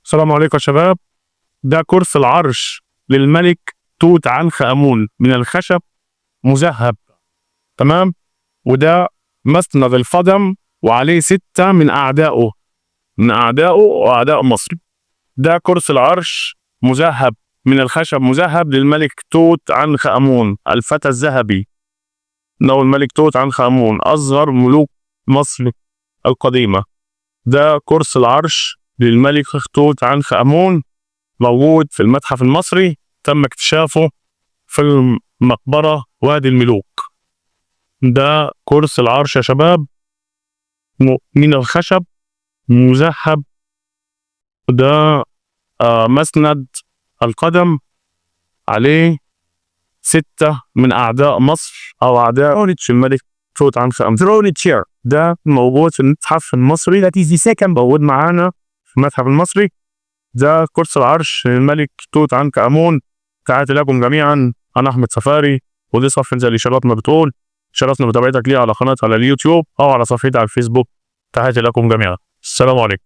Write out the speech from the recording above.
السلام عليكم يا شباب. ده كرسي العرش للملك توت عنخ آمون من الخشب مذهب. تمام. وده مسند القدم وعليه 6 من أعدائه وأعداء مصر. ده كرسي العرش مذهب من الخشب مذهب للملك توت عنخ آمون الفتى الذهبي. إنه الملك توت عنخ آمون أصغر ملوك مصر القديمة. ده كرسي العرش للملك توت عنخ آمون موجود في المتحف المصري، تم اكتشافه في المقبرة وادي الملوك. ده كرسي العرش يا شباب من الخشب مذهب. ده مسند القدم عليه 6 من أعداء مصر أو أعداء الملك توت عنخ آمون. ثرون تشير ده موجود في المتحف المصري، موجود معانا في المتحف المصري. ده كرسي العرش للملك توت عنخ آمون. تحياتي لكم جميعا، أنا أحمد سفاري، ودي صفحة زي اللي شرفنا بتقول. شرفنا بمتابعتك ليها على قناتي على اليوتيوب أو على صفحتي على الفيسبوك. تحياتي لكم جميعا، السلام عليكم.